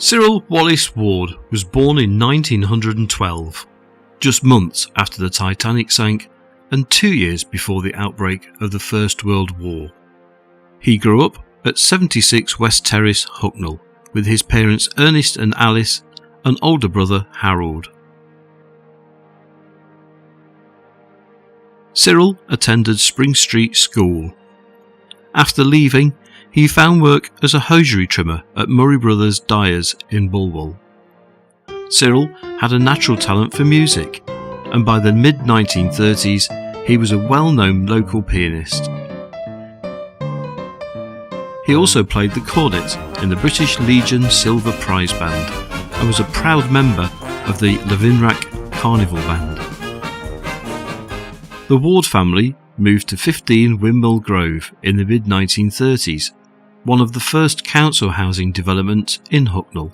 Cyril Ward was born in 1912, just months after the Titanic sank and 2 years before the outbreak of the First World War. He grew up at 76 West Terrace, Hucknall, with his parents Ernest and Alice, and older brother Harold. Cyril attended Spring Street School. After leaving, he found work as a hosiery trimmer at Murray Brothers Dyers in Bulwell. Cyril had a natural talent for music, and by the mid-1930s he was a well-known local pianist. He also played the cornet in the British Legion Silver Prize Band and was a proud member of the Levinrac Carnival Band. The Ward family moved to 15 Windmill Grove in the mid-1930s, one of the first council housing developments in Hucknall.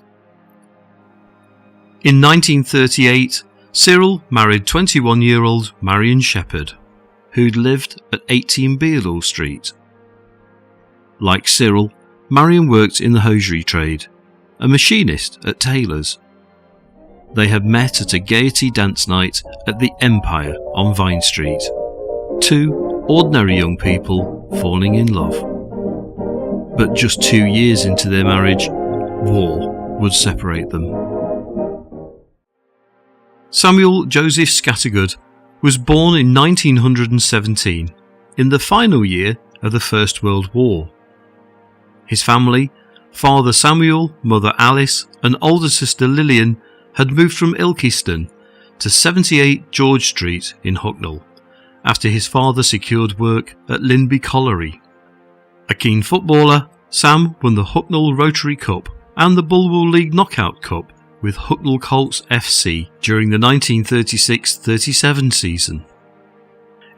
In 1938, Cyril married 21-year-old Marion Shepherd, who'd lived at 18 Beardall Street. Like Cyril, Marion worked in the hosiery trade, a machinist at Taylor's. They had met at a Gaiety dance night at the Empire on Vine Street. Two ordinary young people falling in love. But just 2 years into their marriage, war would separate them. Samuel Joseph Scattergood was born in 1917, in the final year of the First World War. His family, father Samuel, mother Alice, and older sister Lillian, had moved from Ilkeston to 78 George Street in Hucknall, after his father secured work at Linby Colliery. A keen footballer, Sam won the Hucknall Rotary Cup and the Bulwell League Knockout Cup with Hucknall Colts FC during the 1936-37 season.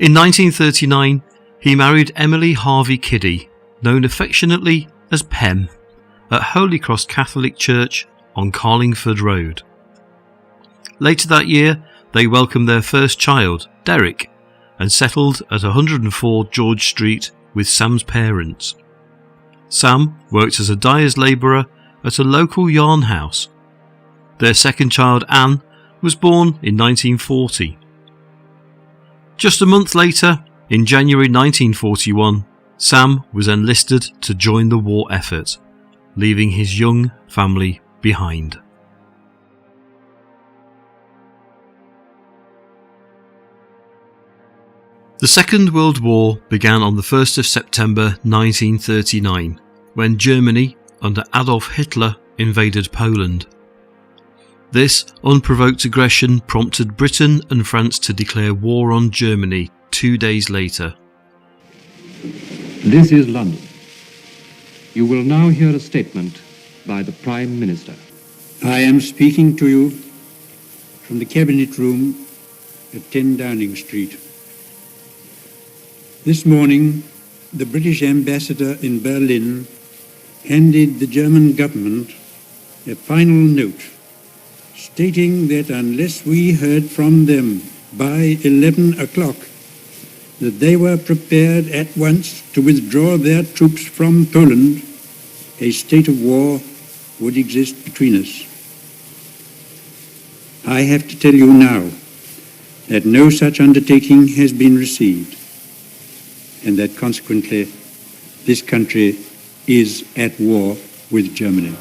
In 1939, he married Emily Harvey Kiddy, known affectionately as Pem, at Holy Cross Catholic Church on Carlingford Road. Later that year, they welcomed their first child, Derek, and settled at 104 George Street with Sam's parents. Sam worked as a dyer's labourer at a local yarn house. Their second child, Anne, was born in 1940. Just a month later, in January 1941, Sam was enlisted to join the war effort, leaving his young family behind. The Second World War began on the 1st of September 1939, when Germany, under Adolf Hitler, invaded Poland. This unprovoked aggression prompted Britain and France to declare war on Germany 2 days later. This is London. You will now hear a statement by the Prime Minister. I am speaking to you from the Cabinet Room at 10 Downing Street. This morning, the British ambassador in Berlin handed the German government a final note stating that unless we heard from them by 11 o'clock, that they were prepared at once to withdraw their troops from Poland, a state of war would exist between us. I have to tell you now that no such undertaking has been received, and that consequently this country is at war with Germany.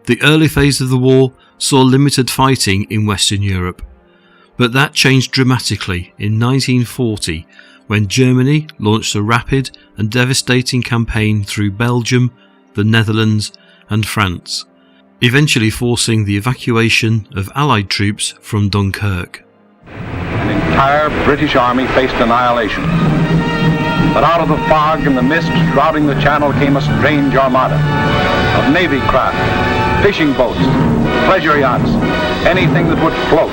The early phase of the war saw limited fighting in Western Europe, but that changed dramatically in 1940 when Germany launched a rapid and devastating campaign through Belgium, the Netherlands and France, eventually forcing the evacuation of Allied troops from Dunkirk. An entire British army faced annihilation. But out of the fog and the mist shrouding the channel came a strange armada of navy craft, fishing boats, pleasure yachts, anything that would float.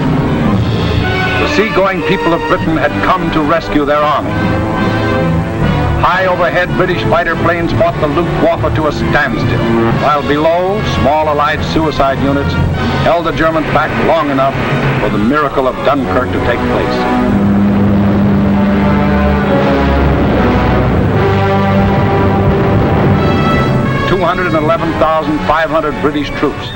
The seagoing people of Britain had come to rescue their army. High overhead, British fighter planes fought the Luftwaffe to a standstill, while below, small Allied suicide units held the Germans back long enough for the miracle of Dunkirk to take place. $211,500 British troops,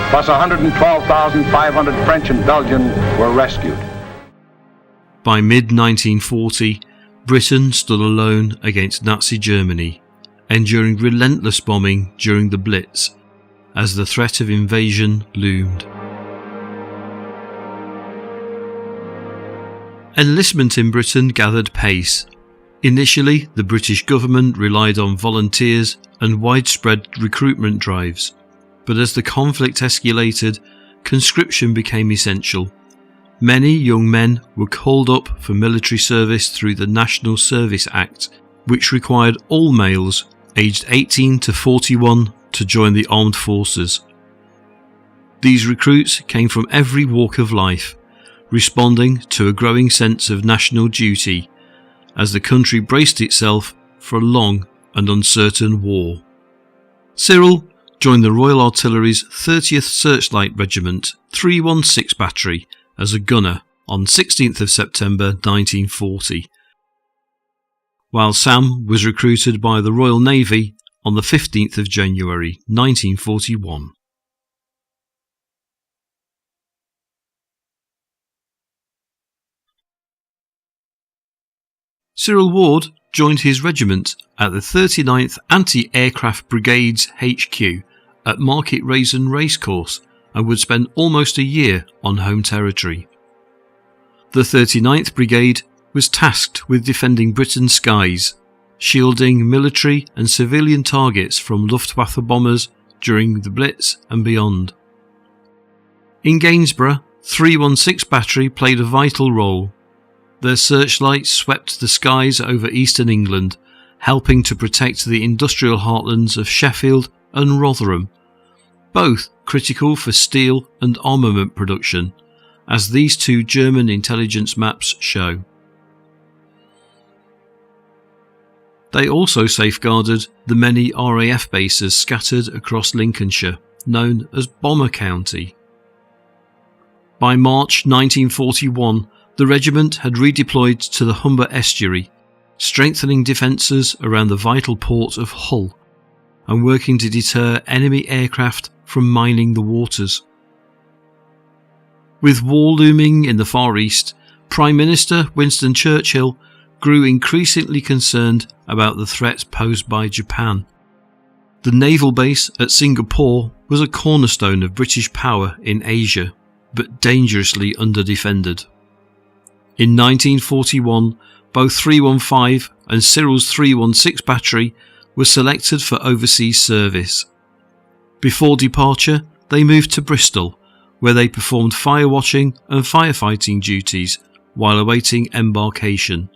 plus 112,500 French and Belgian, were rescued. By mid-1940, Britain stood alone against Nazi Germany, enduring relentless bombing during the Blitz, as the threat of invasion loomed. Enlistment in Britain gathered pace. Initially, the British government relied on volunteers and widespread recruitment drives, but as the conflict escalated, conscription became essential. Many young men were called up for military service through the National Service Act, which required all males aged 18 to 41 to join the armed forces. These recruits came from every walk of life, responding to a growing sense of national duty as the country braced itself for a long and uncertain war. Cyril joined the Royal Artillery's 30th Searchlight Regiment 316 Battery as a gunner on 16th of September 1940, while Sam was recruited by the Royal Navy on the 15th of January 1941. Cyril Ward joined his regiment at the 39th Anti-Aircraft Brigade's HQ at Market Raisin Racecourse and would spend almost a year on home territory. The 39th Brigade was tasked with defending Britain's skies, shielding military and civilian targets from Luftwaffe bombers during the Blitz and beyond. In Gainsborough, 316 Battery played a vital role. Their searchlights swept the skies over eastern England, helping to protect the industrial heartlands of Sheffield and Rotherham, both critical for steel and armament production, as these two German intelligence maps show. They also safeguarded the many RAF bases scattered across Lincolnshire, known as Bomber County. By March 1941, the regiment had redeployed to the Humber estuary, strengthening defences around the vital port of Hull and working to deter enemy aircraft from mining the waters. With war looming in the Far East, Prime Minister Winston Churchill grew increasingly concerned about the threat posed by Japan. The naval base at Singapore was a cornerstone of British power in Asia, but dangerously underdefended. In 1941, both 315 and Cyril's 316 Battery were selected for overseas service. Before departure, they moved to Bristol, where they performed firewatching and firefighting duties while awaiting embarkation,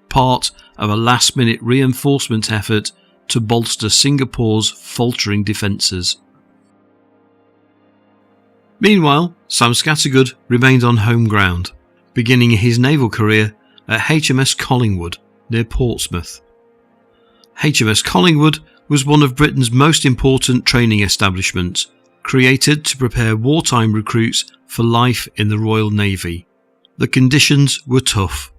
part of a last-minute reinforcement effort to bolster Singapore's faltering defences. Meanwhile, Sam Scattergood remained on home ground, beginning his naval career at HMS Collingwood near Portsmouth. HMS Collingwood was one of Britain's most important training establishments, created to prepare wartime recruits for life in the Royal Navy. The conditions were tough.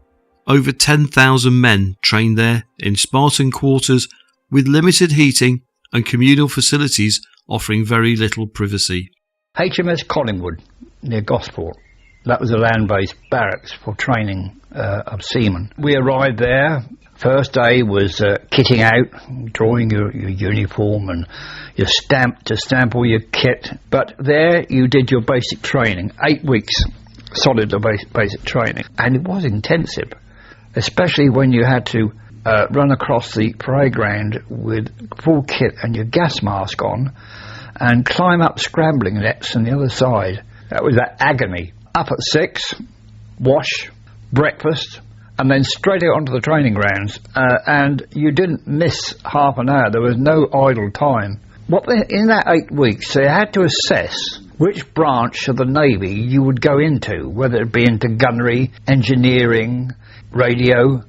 Over 10,000 men trained there in Spartan quarters with limited heating and communal facilities offering very little privacy. HMS Collingwood near Gosport. That was a land-based barracks for training of seamen. We arrived there. First day was kitting out, drawing your uniform and your stamp to stamp all your kit. But there you did your basic training, 8 weeks solid basic training. And it was intensive, especially when you had to run across the parade ground with full kit and your gas mask on and climb up scrambling nets on the other side. That was that agony. Up at 6, wash, breakfast, and then straight out onto the training grounds. And you didn't miss half an hour. There was no idle time. In that 8 weeks, they had to assess which branch of the Navy you would go into, whether it be into gunnery, engineering, radio,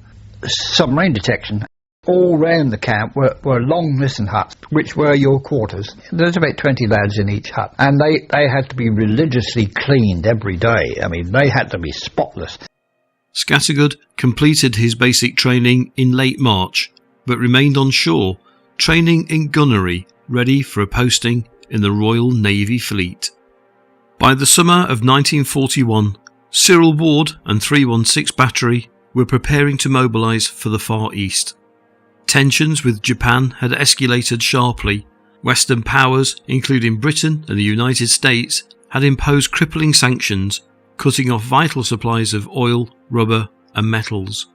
submarine detection. All round the camp were long listen huts, which were your quarters. There's about 20 lads in each hut, and they had to be religiously cleaned every day. I mean, they had to be spotless. Scattergood completed his basic training in late March, but remained on shore, training in gunnery, ready for a posting in the Royal Navy Fleet. By the summer of 1941, Cyril Ward and 316 Battery were preparing to mobilise for the Far East. Tensions with Japan had escalated sharply. Western powers, including Britain and the United States, had imposed crippling sanctions, cutting off vital supplies of oil, rubber and metals.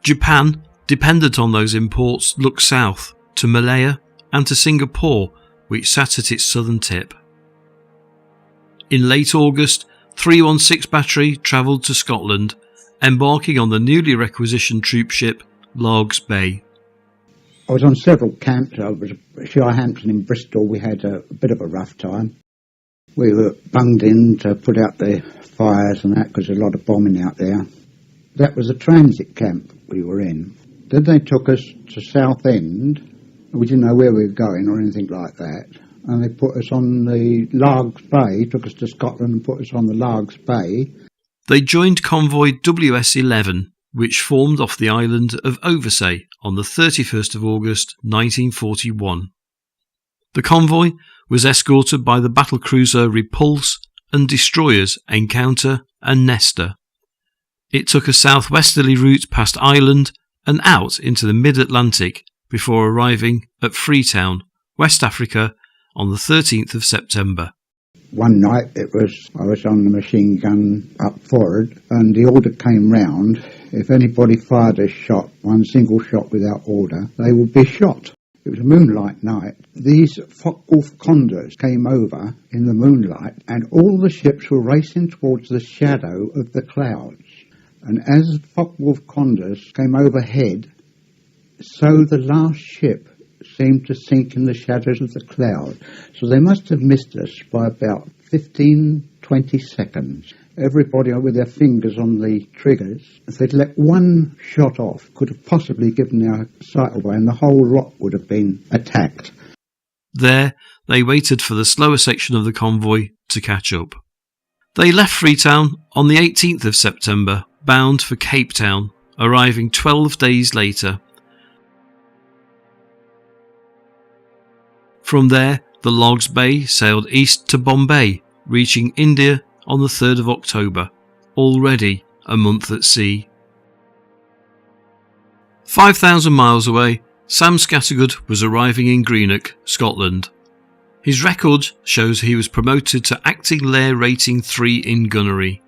Japan, dependent on those imports, looked south to Malaya and to Singapore, which sat at its southern tip. In late August, 316 Battery travelled to Scotland, embarking on the newly requisitioned troopship Vågsøy. I was on several camps. I was at Shirehampton in Bristol. We had a bit of a rough time. We were bunged in to put out the fires and that because there's a lot of bombing out there. That was a transit camp we were in. Then they took us to Southend. We didn't know where we were going or anything like that. And they put us on the Vågsøy, took us to Scotland and put us on the Vågsøy. They joined convoy WS-11, which formed off the island of Vågsøy on the 31st of August 1941. The convoy was escorted by the battlecruiser Repulse and destroyers Encounter and Nestor. It took a southwesterly route past Ireland and out into the mid-Atlantic before arriving at Freetown, West Africa, on the 13th of September. One night I was on the machine gun up forward, and the order came round. If anybody fired a shot, one single shot without order, they would be shot. It was a moonlight night. These Focke-Wulf condors came over in the moonlight, and all the ships were racing towards the shadow of the clouds. And as Focke-Wulf condors came overhead, so the last ship seemed to sink in the shadows of the cloud. So they must have missed us by about 15-20 seconds. Everybody with their fingers on the triggers, if they'd let one shot off, could have possibly given our sight away and the whole lot would have been attacked. There, they waited for the slower section of the convoy to catch up. They left Freetown on the 18th of September, bound for Cape Town, arriving 12 days later. From there, the Vågsøy sailed east to Bombay, reaching India on the 3rd of October, already a month at sea. 5,000 miles away, Sam Scattergood was arriving in Greenock, Scotland. His record shows he was promoted to Acting Layer Rating 3 in gunnery.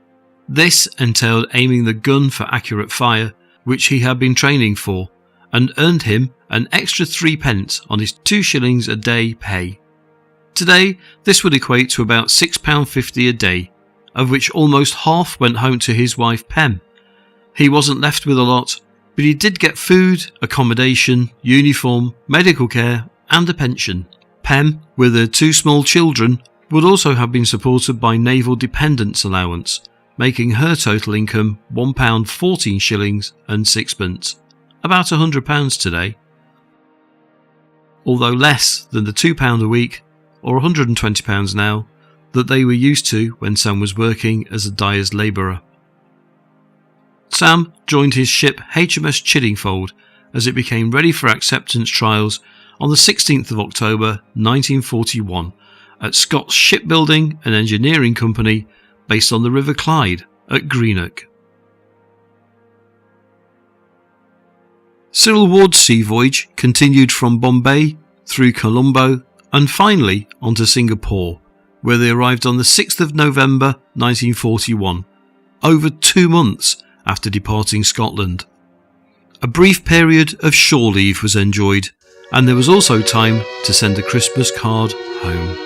This entailed aiming the gun for accurate fire, which he had been training for, and earned him an extra 3 pence on his 2 shillings a day pay. Today, this would equate to about £6.50 a day, of which almost half went home to his wife Pem. He wasn't left with a lot, but he did get food, accommodation, uniform, medical care and a pension. Pem, with her 2 small children, would also have been supported by Naval Dependence Allowance, making her total income £1 14 shillings and 6pence, about £100 today. Although less than the £2 a week, or £120 now, that they were used to when Sam was working as a dyer's labourer. Sam joined his ship HMS Chiddingfold as it became ready for acceptance trials on the 16th of October 1941 at Scott's Shipbuilding and Engineering Company based on the River Clyde at Greenock. Cyril Ward's sea voyage continued from Bombay through Colombo and finally onto Singapore, where they arrived on the 6th of November 1941, over 2 months after departing Scotland. A brief period of shore leave was enjoyed, and there was also time to send a Christmas card home.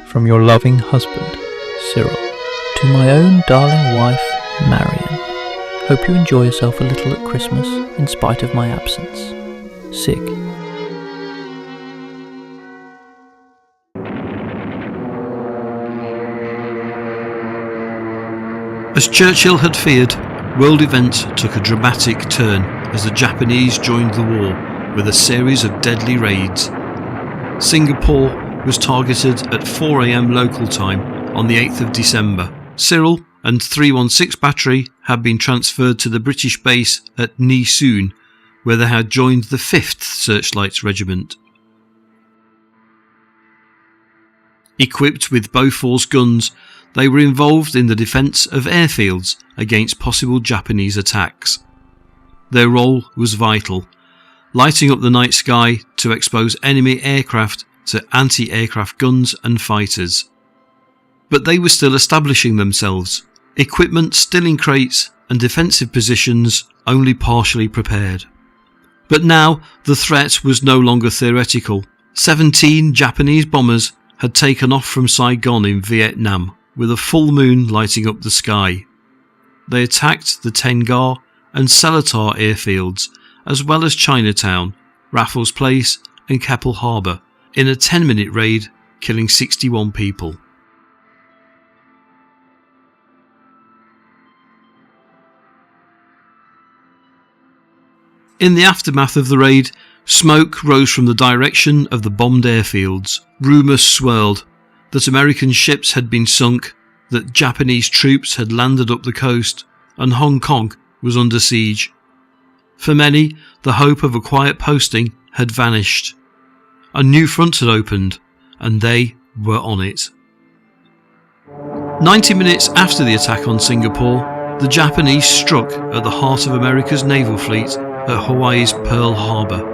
From your loving husband, Cyril, to my own darling wife, Marion. Hope you enjoy yourself a little at Christmas, in spite of my absence. Sig. As Churchill had feared, world events took a dramatic turn as the Japanese joined the war with a series of deadly raids. Singapore was targeted at 4 AM local time on the 8th of December. Cyril and 316 Battery had been transferred to the British base at Ny Soon, where they had joined the 5th Searchlights Regiment. Equipped with Bofors guns, they were involved in the defence of airfields against possible Japanese attacks. Their role was vital, lighting up the night sky to expose enemy aircraft to anti-aircraft guns and fighters. But they were still establishing themselves, equipment still in crates and defensive positions only partially prepared. But now the threat was no longer theoretical. 17 Japanese bombers had taken off from Saigon in Vietnam, with a full moon lighting up the sky. They attacked the Tengah and Seletar airfields, as well as Chinatown, Raffles Place and Keppel Harbour, in a 10-minute raid, killing 61 people. In the aftermath of the raid, smoke rose from the direction of the bombed airfields. Rumours swirled that American ships had been sunk, that Japanese troops had landed up the coast, and Hong Kong was under siege. For many, the hope of a quiet posting had vanished. A new front had opened, and they were on it. 90 minutes after the attack on Singapore, the Japanese struck at the heart of America's naval fleet at Hawaii's Pearl Harbor.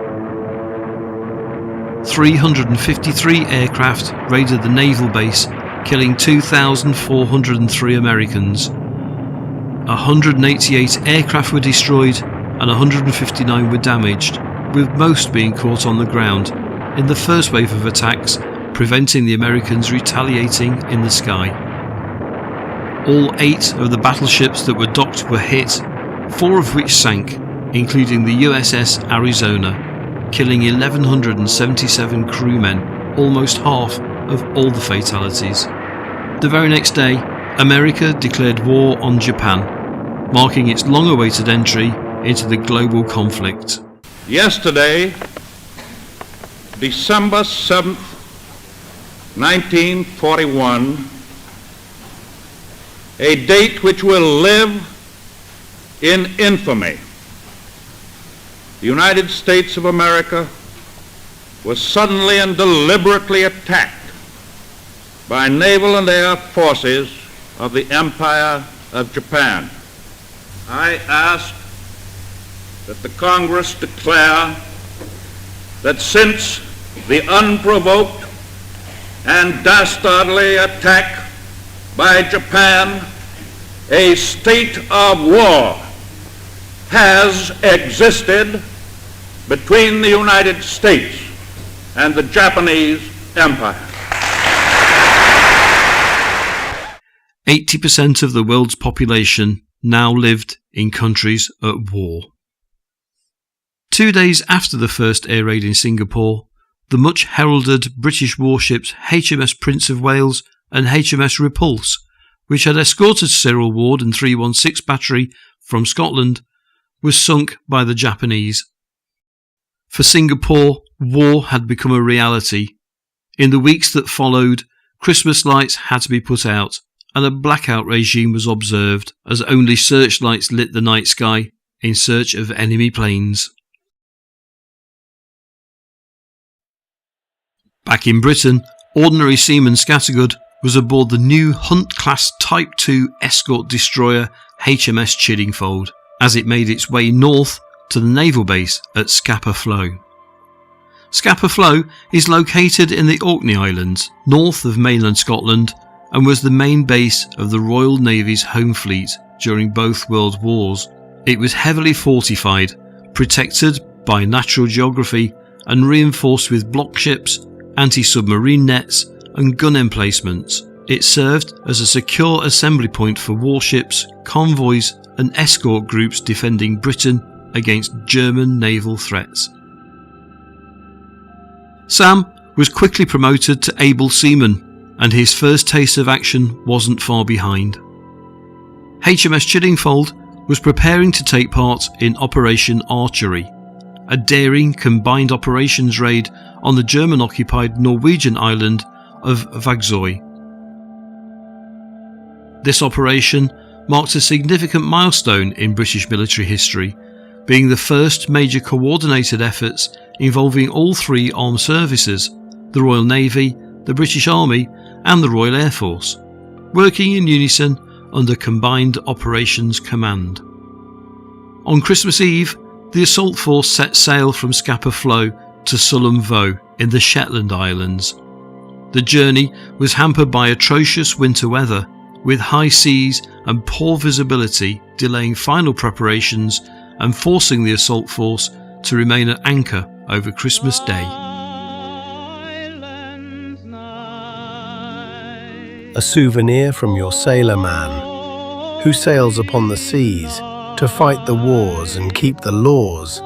353 aircraft raided the naval base, killing 2,403 Americans. 188 aircraft were destroyed and 159 were damaged, with most being caught on the ground in the first wave of attacks, preventing the Americans retaliating in the sky. All 8 of the battleships that were docked were hit, 4 of which sank, including the USS Arizona, killing 1,177 crewmen, almost half of all the fatalities. The very next day, America declared war on Japan, marking its long-awaited entry into the global conflict. Yesterday, December 7th, 1941, a date which will live in infamy, the United States of America was suddenly and deliberately attacked by naval and air forces of the Empire of Japan. I ask that the Congress declare that since the unprovoked and dastardly attack by Japan, a state of war has existed between the United States and the Japanese Empire. 80% of the world's population now lived in countries at war. 2 days after the first air raid in Singapore, the much heralded British warships HMS Prince of Wales and HMS Repulse, which had escorted Cyril Ward and 316 Battery from Scotland, was sunk by the Japanese. For Singapore, war had become a reality. In the weeks that followed, Christmas lights had to be put out, and a blackout regime was observed as only searchlights lit the night sky in search of enemy planes. Back in Britain, Ordinary Seaman Scattergood was aboard the new Hunt-class Type II escort destroyer HMS Chiddingfold as it made its way north to the naval base at Scapa Flow. Scapa Flow is located in the Orkney Islands, north of mainland Scotland, and was the main base of the Royal Navy's home fleet during both World Wars. It was heavily fortified, protected by natural geography, and reinforced with block ships, anti-submarine nets, and gun emplacements. It served as a secure assembly point for warships, convoys, and escort groups defending Britain against German naval threats. Sam was quickly promoted to able seaman, and his first taste of action wasn't far behind. HMS Chiddingfold was preparing to take part in Operation Archery, a daring combined operations raid on the German-occupied Norwegian island of Vågsøy. This operation marked a significant milestone in British military history, being the first major coordinated efforts involving all three armed services, the Royal Navy, the British Army and the Royal Air Force, working in unison under Combined Operations Command. On Christmas Eve, the assault force set sail from Scapa Flow to Sullom Voe in the Shetland Islands. The journey was hampered by atrocious winter weather, with high seas and poor visibility delaying final preparations and forcing the assault force to remain at anchor over Christmas Day. A souvenir from your sailor man, who sails upon the seas to fight the wars and keep the laws,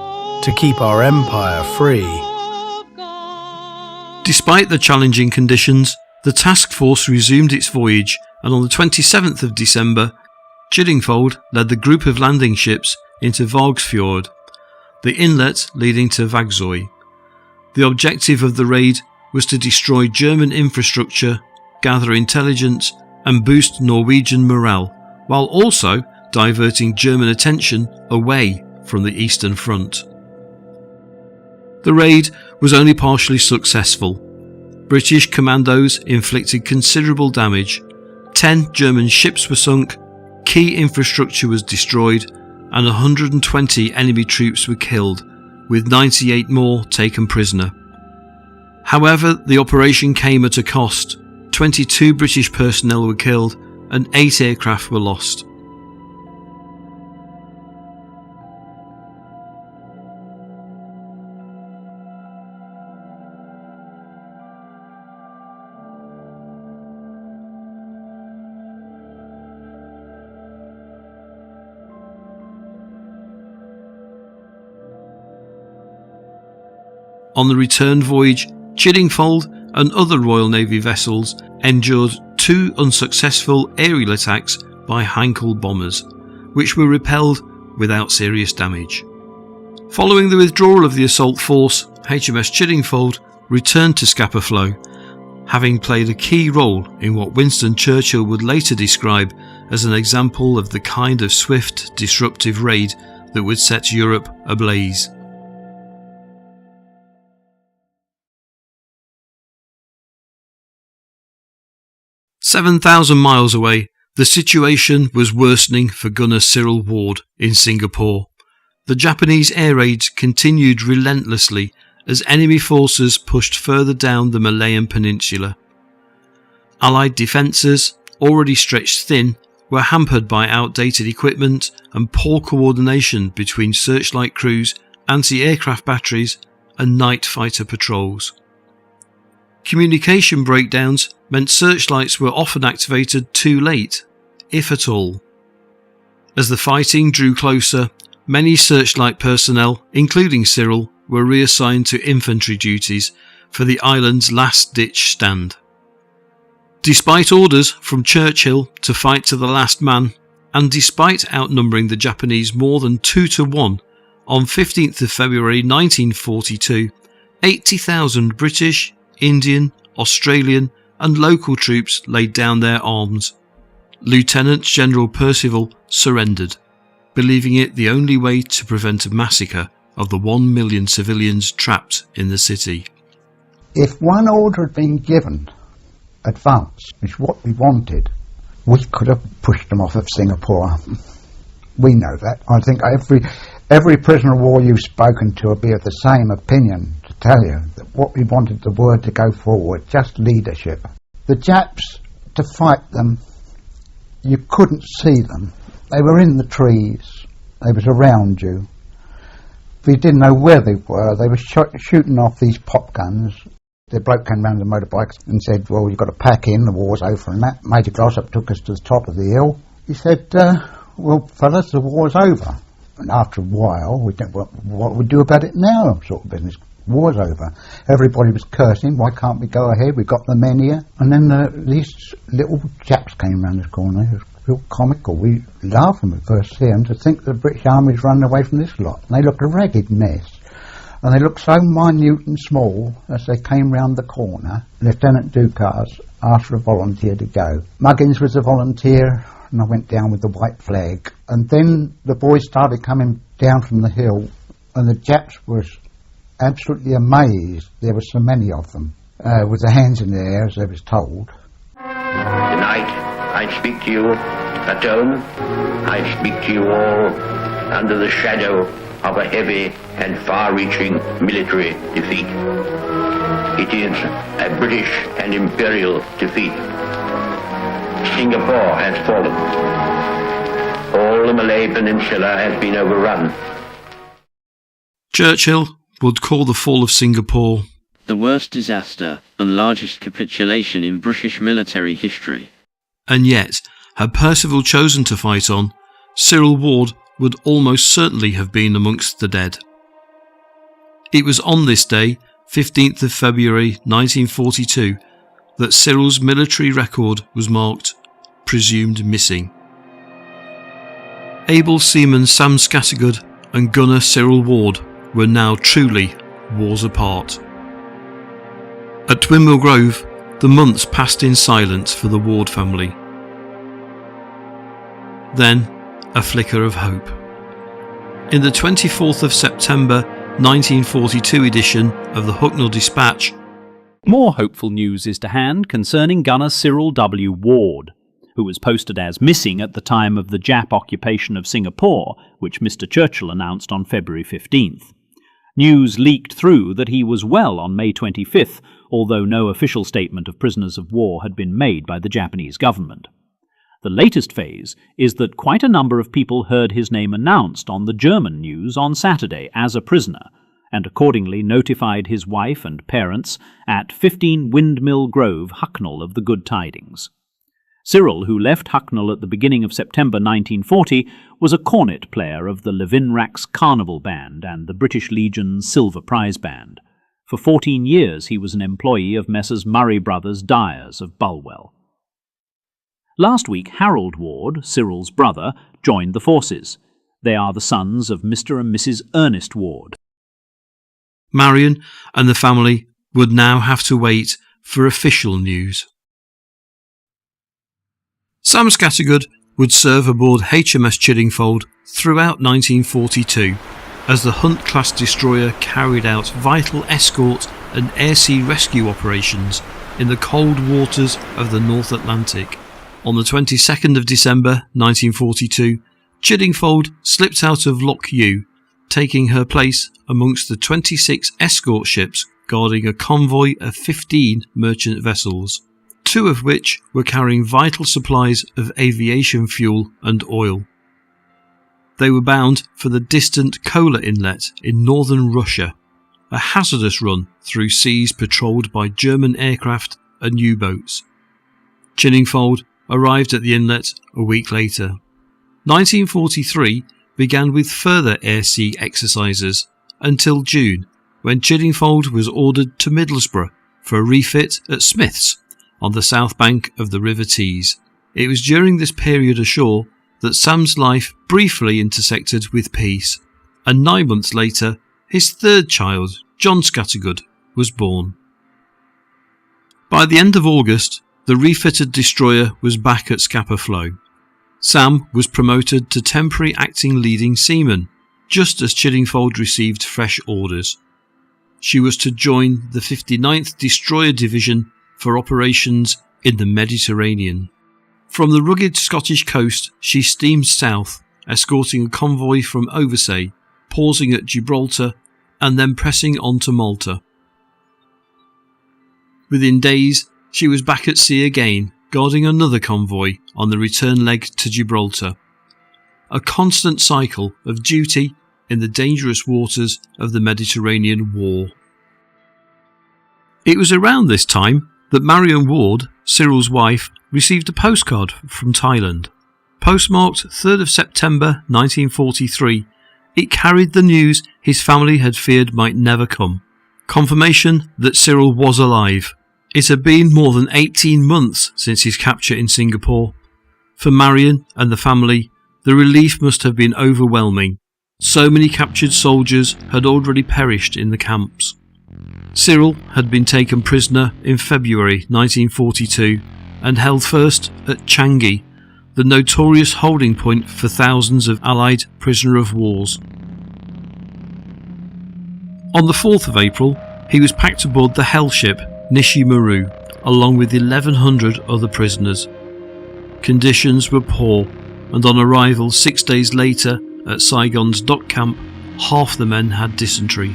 to keep our empire free. Despite the challenging conditions, the task force resumed its voyage, and on the 27th of December, Chiddingfold led the group of landing ships into Vågsøy, the inlet leading to Vågsøy. The objective of the raid was to destroy German infrastructure, gather intelligence and boost Norwegian morale, while also diverting German attention away from the Eastern Front. The raid was only partially successful. British commandos inflicted considerable damage. 10 German ships were sunk, key infrastructure was destroyed, and 120 enemy troops were killed, with 98 more taken prisoner. However, the operation came at a cost. 22 British personnel were killed and 8 aircraft were lost. On the return voyage, Chiddingfold and other Royal Navy vessels endured 2 unsuccessful aerial attacks by Heinkel bombers, which were repelled without serious damage. Following the withdrawal of the assault force, HMS Chiddingfold returned to Scapa Flow, having played a key role in what Winston Churchill would later describe as an example of the kind of swift, disruptive raid that would set Europe ablaze. "7,000 miles away, the situation was worsening for gunner Cyril Ward in Singapore. The Japanese air raids continued relentlessly as enemy forces pushed further down the Malayan Peninsula. Allied defences, already stretched thin, were hampered by outdated equipment and poor coordination between searchlight crews, anti-aircraft batteries and night fighter patrols. Communication breakdowns meant searchlights were often activated too late, if at all. As the fighting drew closer, many searchlight personnel, including Cyril, were reassigned to infantry duties for the island's last-ditch stand. Despite orders from Churchill to fight to the last man, and despite outnumbering the Japanese more than 2-1, on 15th of February 1942, 80,000 British, Indian, Australian and local troops laid down their arms. Lieutenant General Percival surrendered, believing it the only way to prevent a massacre of the 1 million civilians trapped in the city. If one order had been given, advance, which is what we wanted, we could have pushed them off of Singapore. We know that. I think every prisoner of war you've spoken to will be of the same opinion, to tell you that what we wanted the word to go forward, just leadership. The Japs, to fight them, you couldn't see them. They were in the trees. They was around you. We didn't know where they were. They were shooting off these pop guns. The bloke came round the motorbikes and said, well, you've got to pack in, the war's over and that. Major Glossop took us to the top of the hill. He said, well, fellas, the war's over. And after a while, we didn't, what we do about it now, sort of business. War's over. Everybody was cursing, why can't we go ahead? We've got the men here. And then these little chaps came round this corner. It was real comical. We laughed when we first see them to think the British Army's running away from this lot. And they looked a ragged mess. and they looked so minute and small as they came round the corner. Lieutenant Ducas asked for a volunteer to go. Muggins was a volunteer, and I went down with the white flag. And then the boys started coming down from the hill, and the Japs was absolutely amazed there were so many of them, with their hands in the air as they was told. Tonight I speak to you at home. I speak to you all under the shadow of a heavy and far-reaching military defeat. It is a British and Imperial defeat. Singapore has fallen. All the Malay Peninsula has been overrun. Churchill would call the fall of Singapore the worst disaster and largest capitulation in British military history. And yet, had Percival chosen to fight on, Cyril Ward would almost certainly have been amongst the dead. It was on this day, 15th of February 1942, that Cyril's military record was marked presumed missing. Able seaman Sam Scattergood and gunner Cyril Ward were now truly wars apart. At Twinmill Grove, the months passed in silence for the Ward family. Then, a flicker of hope. In the 24th of September 1942 edition of the Hucknall Dispatch, more hopeful news is to hand concerning gunner Cyril W. Ward, who was posted as missing at the time of the Jap occupation of Singapore, which Mr. Churchill announced on February 15th. News leaked through that he was well on May 25th, although no official statement of prisoners of war had been made by the Japanese government. The latest phase is that quite a number of people heard his name announced on the German news on Saturday as a prisoner, and accordingly notified his wife and parents at 15 Windmill Grove, Hucknall, of the good tidings. Cyril, who left Hucknall at the beginning of September 1940, was a cornet player of the Levinrax Carnival Band and the British Legion's Silver Prize Band. For 14 years he was an employee of Messrs. Murray Brothers Dyers of Bulwell. Last week Harold Ward, Cyril's brother, joined the forces. They are the sons of Mr. and Mrs. Ernest Ward. Marion and the family would now have to wait for official news. Sam Scattergood would serve aboard HMS Chiddingfold throughout 1942 as the Hunt-class destroyer carried out vital escort and air-sea rescue operations in the cold waters of the North Atlantic. On the 22nd of December 1942, Chiddingfold slipped out of Loch Ewe, taking her place amongst the 26 escort ships guarding a convoy of 15 merchant vessels, 2 of which were carrying vital supplies of aviation fuel and oil. They were bound for the distant Kola Inlet in northern Russia, a hazardous run through seas patrolled by German aircraft and U-boats. Chiddingfold arrived at the inlet a week later. 1943 began with further air-sea exercises until June, when Chiddingfold was ordered to Middlesbrough for a refit at Smith's on the south bank of the River Tees. It was during this period ashore that Sam's life briefly intersected with peace, and 9 months later his third child, John Scattergood, was born. By the end of August, the refitted destroyer was back at Scapa Flow. Sam was promoted to temporary acting leading seaman, just as Chiddingfold received fresh orders. She was to join the 59th Destroyer Division for operations in the Mediterranean. From the rugged Scottish coast, she steamed south, escorting a convoy from Vågsøy, pausing at Gibraltar and then pressing on to Malta. Within days, she was back at sea again, guarding another convoy on the return leg to Gibraltar. A constant cycle of duty in the dangerous waters of the Mediterranean War. It was around this time that Marion Ward, Cyril's wife, received a postcard from Thailand. Postmarked 3rd of September 1943, it carried the news his family had feared might never come. Confirmation that Cyril was alive. It had been more than 18 months since his capture in Singapore. For Marion and the family, the relief must have been overwhelming, So many captured soldiers had already perished in the camps. Cyril had been taken prisoner in February 1942 and held first at Changi, the notorious holding point for thousands of Allied prisoner of wars. On the 4th of April, he was packed aboard the hell ship Nishimaru, along with 1,100 other prisoners. Conditions were poor, and on arrival 6 days later at Saigon's dock camp, half the men had dysentery.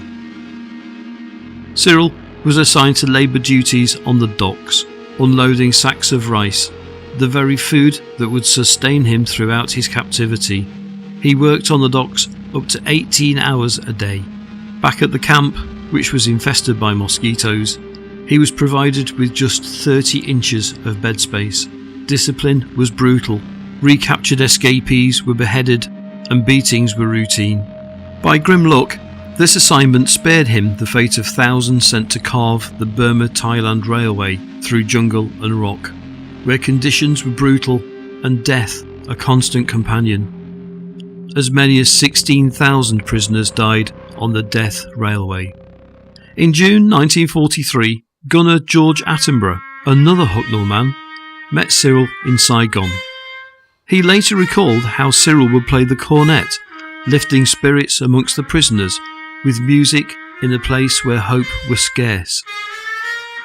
Cyril was assigned to labour duties on the docks, unloading sacks of rice, the very food that would sustain him throughout his captivity. He worked on the docks up to 18 hours a day. Back at the camp, which was infested by mosquitoes, he was provided with just 30 inches of bed space. Discipline was brutal. Recaptured escapees were beheaded and beatings were routine. By grim luck, this assignment spared him the fate of thousands sent to carve the Burma-Thailand railway through jungle and rock, where conditions were brutal and death a constant companion. As many as 16,000 prisoners died on the death railway. In June 1943, gunner George Attenborough, another Hucknall man, met Cyril in Saigon. He later recalled how Cyril would play the cornet, lifting spirits amongst the prisoners with music in a place where hope was scarce.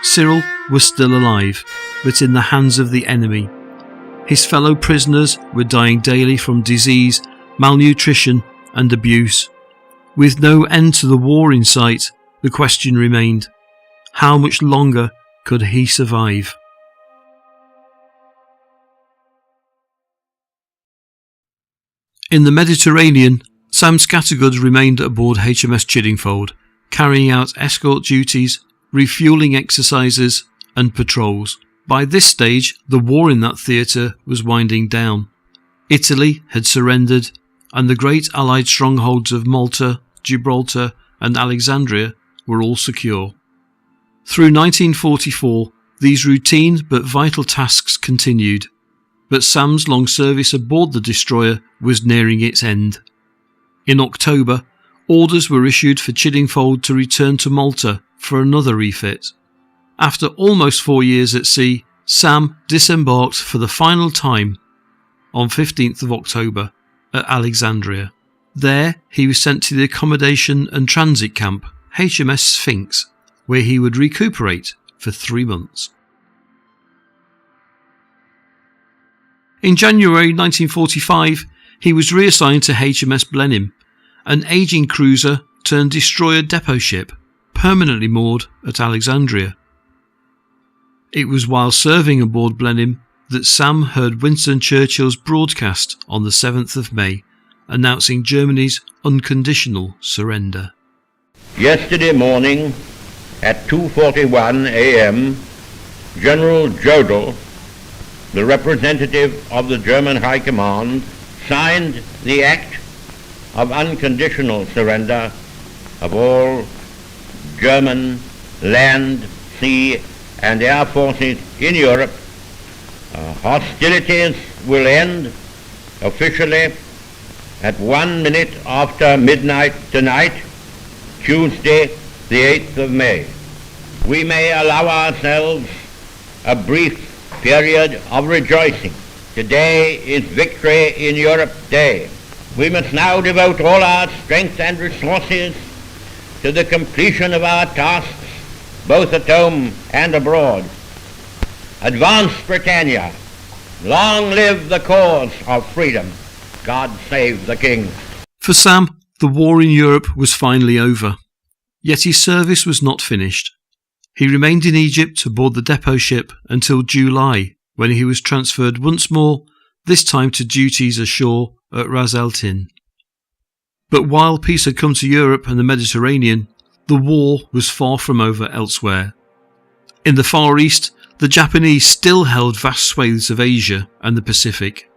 Cyril was still alive, but in the hands of the enemy. His fellow prisoners were dying daily from disease, malnutrition and abuse. With no end to the war in sight, the question remained, how much longer could he survive? In the Mediterranean, Sam Scattergood remained aboard HMS Chiddingfold, carrying out escort duties, refuelling exercises and patrols. By this stage, the war in that theatre was winding down. Italy had surrendered, and the great Allied strongholds of Malta, Gibraltar and Alexandria were all secure. Through 1944, these routine but vital tasks continued, but Sam's long service aboard the destroyer was nearing its end. In October, orders were issued for Chiddingfold to return to Malta for another refit. After almost 4 years at sea, Sam disembarked for the final time on 15th of October at Alexandria. There he was sent to the accommodation and transit camp HMS Sphinx, where he would recuperate for 3 months. In January 1945, he was reassigned to HMS Blenheim, an ageing cruiser turned destroyer depot ship permanently moored at Alexandria. It was while serving aboard Blenheim that Sam heard Winston Churchill's broadcast on the 7th of May announcing Germany's unconditional surrender. Yesterday morning at 2:41 a.m., General Jodl, the representative of the German High Command, signed the act of unconditional surrender of all German land, sea and air forces in Europe. Hostilities will end officially at 1 minute after midnight tonight, Tuesday the 8th of May. We may allow ourselves a brief period of rejoicing. Today is Victory in Europe Day. We must now devote all our strength and resources to the completion of our tasks, both at home and abroad. Advance Britannia! Long live the cause of freedom! God save the King! For Sam, the war in Europe was finally over. Yet his service was not finished. He remained in Egypt aboard the depot ship until July, when he was transferred once more, this time to duties ashore at Ras El Tin. But while peace had come to Europe and the Mediterranean, the war was far from over elsewhere. In the Far East, the Japanese still held vast swathes of Asia and the Pacific,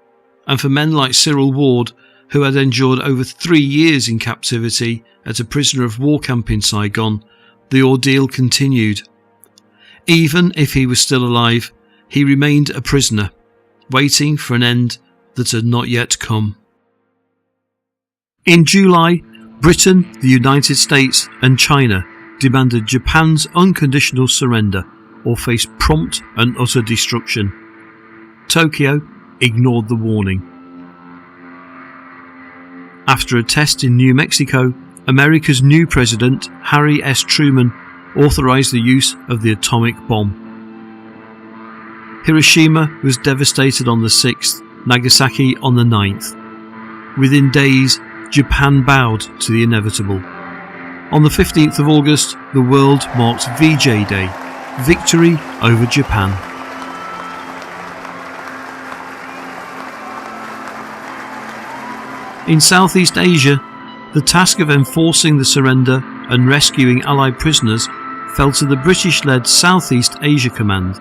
and for men like Cyril Ward, who had endured over 3 years in captivity at a prisoner of war camp in Saigon, the ordeal continued. Even if he was still alive, he remained a prisoner, waiting for an end that had not yet come. In July, Britain, the United States and China demanded Japan's unconditional surrender or face prompt and utter destruction. Tokyo ignored the warning. After a test in New Mexico, America's new president, Harry S. Truman, authorized the use of the atomic bomb. Hiroshima was devastated on the 6th, Nagasaki on the 9th. Within days, Japan bowed to the inevitable. On the 15th of August, the world marked VJ Day, victory over Japan. In Southeast Asia, the task of enforcing the surrender and rescuing Allied prisoners fell to the British-led Southeast Asia Command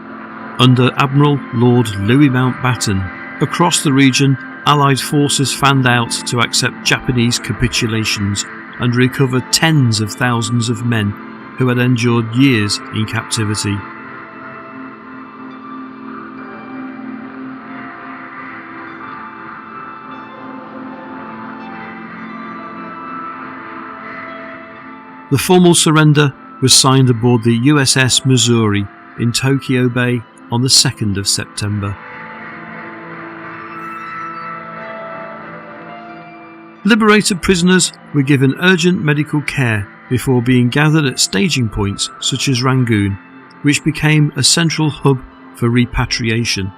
under Admiral Lord Louis Mountbatten. Across the region, Allied forces fanned out to accept Japanese capitulations and recover tens of thousands of men who had endured years in captivity. The formal surrender was signed aboard the USS Missouri in Tokyo Bay on the 2nd of September. Liberated prisoners were given urgent medical care before being gathered at staging points such as Rangoon, which became a central hub for repatriation.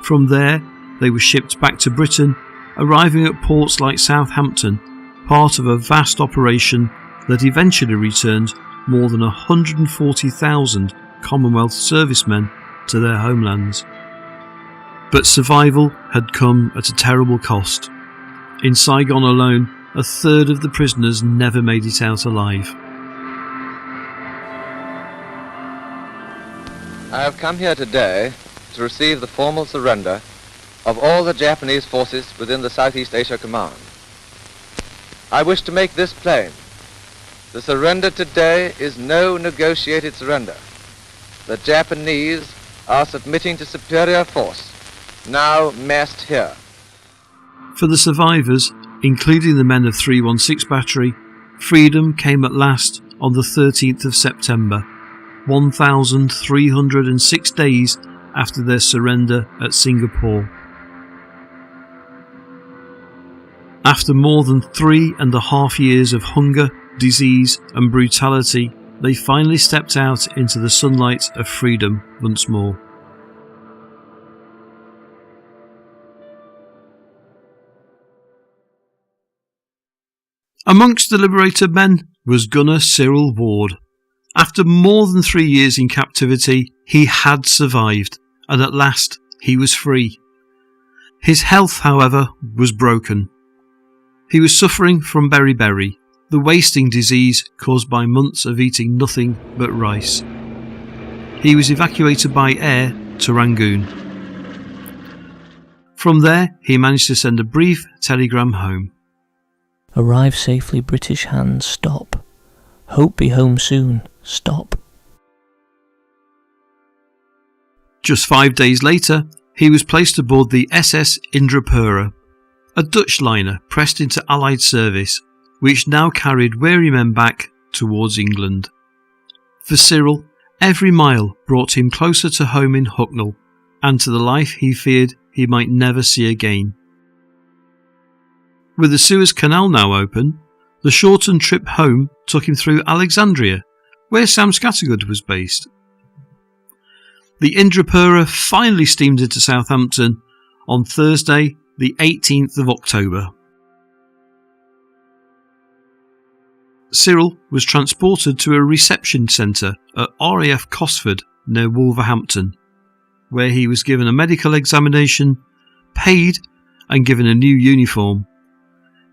From there, they were shipped back to Britain, arriving at ports like Southampton, part of a vast operation that eventually returned more than 140,000 Commonwealth servicemen to their homelands. But survival had come at a terrible cost. In Saigon alone, a third of the prisoners never made it out alive. I have come here today to receive the formal surrender of all the Japanese forces within the Southeast Asia Command. I wish to make this plain. The surrender today is no negotiated surrender. The Japanese are submitting to superior force, now massed here. For the survivors, including the men of 316 Battery, freedom came at last on the 13th of September, 1,306 days after their surrender at Singapore. After more than 3.5 years of hunger, disease and brutality, they finally stepped out into the sunlight of freedom once more. Amongst the liberated men was gunner Cyril Ward. After more than 3 years in captivity, he had survived, and at last he was free. His health, however, was broken. He was suffering from beriberi, the wasting disease caused by months of eating nothing but rice. He was evacuated by air to Rangoon. From there, he managed to send a brief telegram home. Arrive safely, British hands, stop. Hope be home soon, stop. Just 5 days later, he was placed aboard the SS Indrapura, a Dutch liner pressed into Allied service, which now carried weary men back towards England. For Cyril, every mile brought him closer to home in Hucknall, and to the life he feared he might never see again. With the Suez Canal now open, the shortened trip home took him through Alexandria, where Sam Scattergood was based. The Indrapura finally steamed into Southampton on Thursday, the 18th of October. Cyril was transported to a reception centre at RAF Cosford near Wolverhampton, where he was given a medical examination, paid and given a new uniform.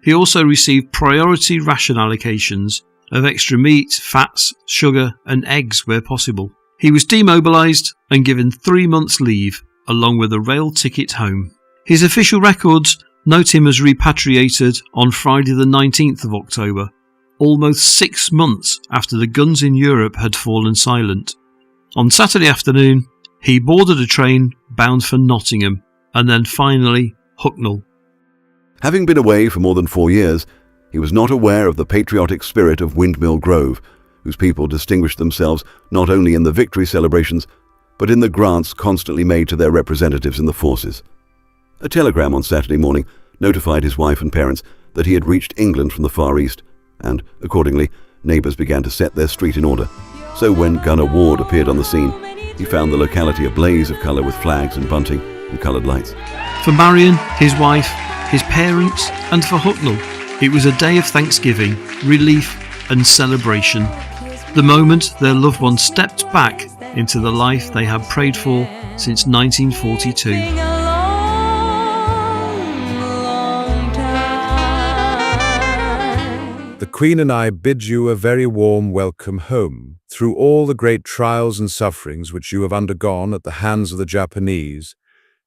He also received priority ration allocations of extra meat, fats, sugar and eggs where possible. He was demobilised and given 3 months' leave along with a rail ticket home. His official records note him as repatriated on Friday the 19th of October, almost 6 months after the guns in Europe had fallen silent. On Saturday afternoon, he boarded a train bound for Nottingham and then finally Hucknall. Having been away for more than 4 years, He was not aware of the patriotic spirit of Windmill Grove, whose people distinguished themselves not only in the victory celebrations, but in the grants constantly made to their representatives in the forces. A telegram on Saturday morning notified his wife and parents that he had reached England from the Far East, and, accordingly, neighbours began to set their street in order. So when Gunner Ward appeared on the scene, he found the locality a blaze of colour with flags and bunting and coloured lights. For Marion, his wife, his parents, and for Hucknall, it was a day of thanksgiving, relief and celebration. The moment their loved one stepped back into the life they had prayed for since 1942. The Queen and I bid you a very warm welcome home. Through all the great trials and sufferings which you have undergone at the hands of the Japanese,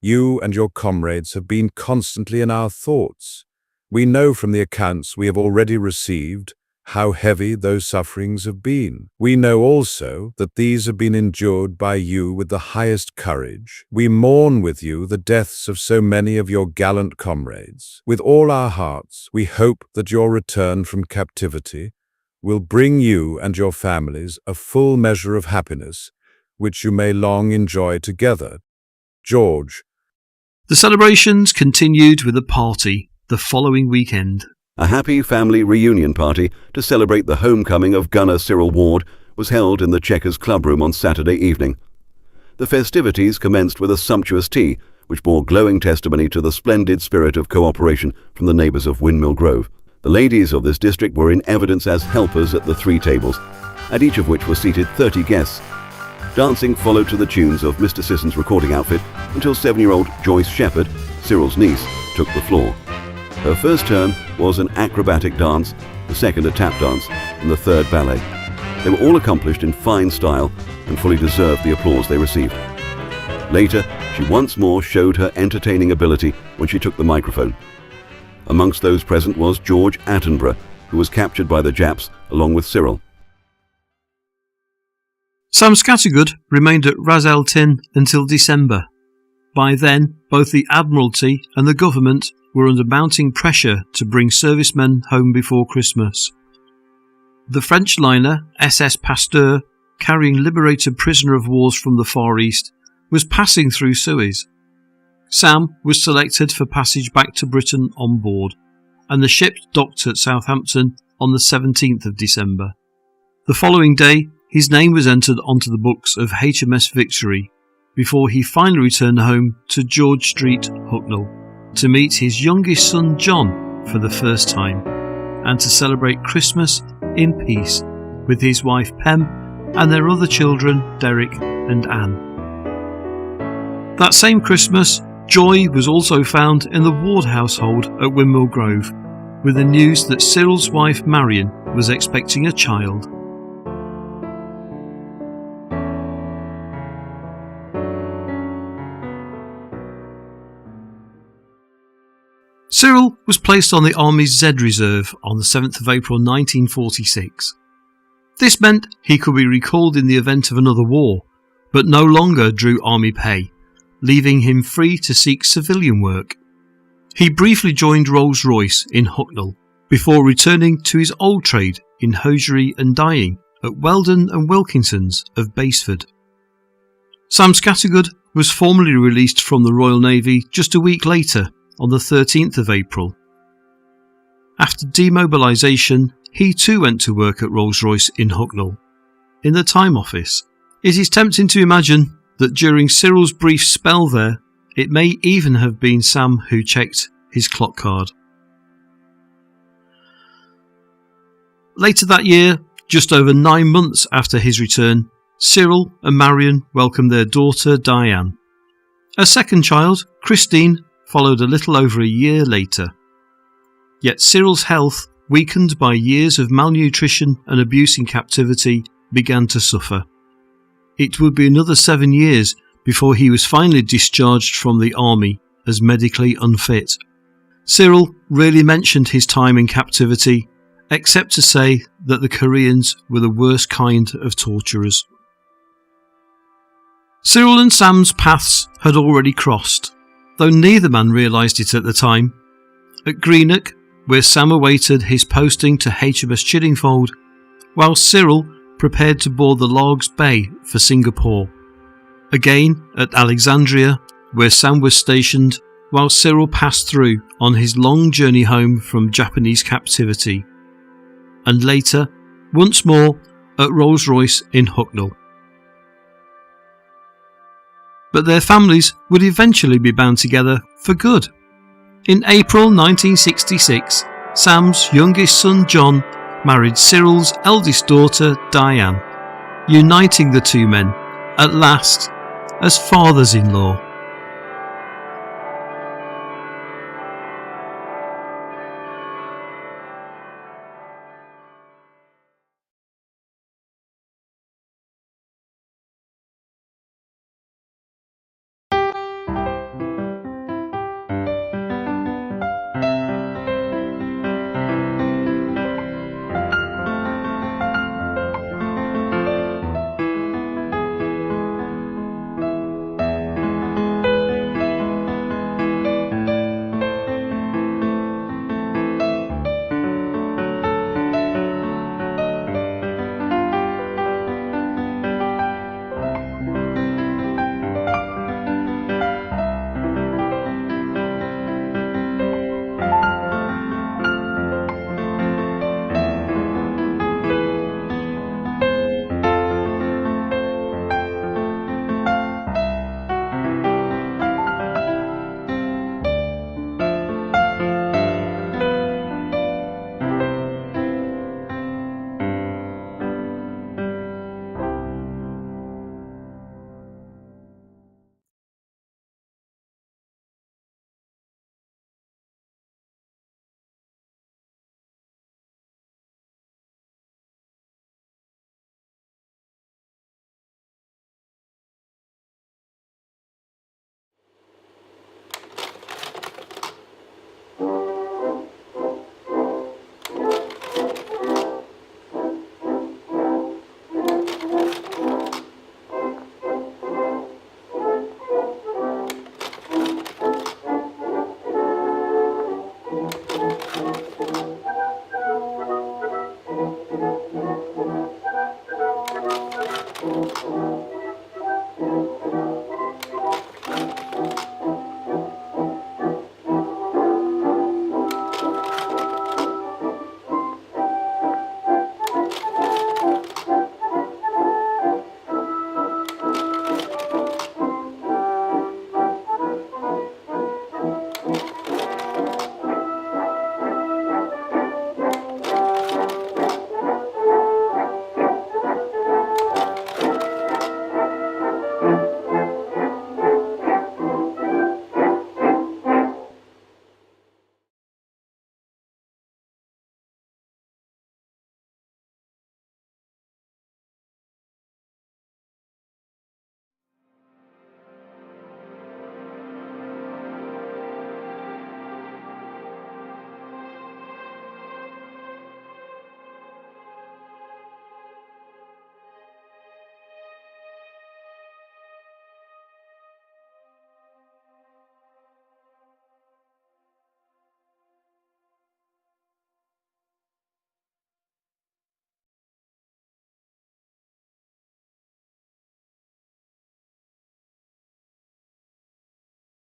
you and your comrades have been constantly in our thoughts. We know from the accounts we have already received how heavy those sufferings have been. We know also that these have been endured by you with the highest courage. We mourn with you the deaths of so many of your gallant comrades. With all our hearts, we hope that your return from captivity will bring you and your families a full measure of happiness, which you may long enjoy together. George. The celebrations continued with a party the following weekend. A happy family reunion party to celebrate the homecoming of Gunner Cyril Ward was held in the Chequers Club Room on Saturday evening. The festivities commenced with a sumptuous tea, which bore glowing testimony to the splendid spirit of cooperation from the neighbours of Windmill Grove. The ladies of this district were in evidence as helpers at the three tables, at each of which were seated 30 guests. Dancing followed to the tunes of Mr. Sisson's recording outfit until 7-year-old Joyce Shepherd, Cyril's niece, took the floor. Her first turn was an acrobatic dance, the second a tap dance, and the third ballet. They were all accomplished in fine style and fully deserved the applause they received. Later, she once more showed her entertaining ability when she took the microphone. Amongst those present was George Attenborough, who was captured by the Japs along with Cyril. Sam Scattergood remained at Ras El Tin until December. By then, both the Admiralty and the government were under mounting pressure to bring servicemen home before Christmas. The French liner SS Pasteur, carrying liberated prisoner of wars from the Far East, was passing through Suez. Sam was selected for passage back to Britain on board, and the ship docked at Southampton on the 17th of December. The following day, his name was entered onto the books of HMS Victory, before he finally returned home to George Street, Hucknall, to meet his youngest son John for the first time, and to celebrate Christmas in peace with his wife Pem and their other children Derek and Anne. That same Christmas, joy was also found in the Ward household at Windmill Grove, with the news that Cyril's wife Marion was expecting a child. Cyril was placed on the Army's Z Reserve on the 7th of April 1946. This meant he could be recalled in the event of another war, but no longer drew Army pay, leaving him free to seek civilian work. He briefly joined Rolls-Royce in Hucknall, before returning to his old trade in hosiery and dyeing at Weldon and Wilkinson's of Basford. Sam Scattergood was formally released from the Royal Navy just a week later, on the 13th of April. After demobilisation, he too went to work at Rolls-Royce in Hucknall, in the Time Office. It is tempting to imagine that during Cyril's brief spell there, it may even have been Sam who checked his clock card. Later that year, just over 9 months after his return, Cyril and Marion welcomed their daughter Diane. A second child, Christine, followed a little over a year later. Yet Cyril's health, weakened by years of malnutrition and abuse in captivity, began to suffer. It would be another 7 years before he was finally discharged from the army as medically unfit. Cyril rarely mentioned his time in captivity, except to say that the Koreans were the worst kind of torturers. Cyril and Sam's paths had already crossed, though neither man realised it at the time. At Greenock, where Sam awaited his posting to HMS Chiddingfold, while Cyril prepared to board the Largs Bay for Singapore. Again at Alexandria, where Sam was stationed, while Cyril passed through on his long journey home from Japanese captivity. And later, once more, at Rolls-Royce in Hucknall. But their families would eventually be bound together for good. In April 1966, Sam's youngest son John married Cyril's eldest daughter Diane, uniting the two men, at last, as fathers-in-law.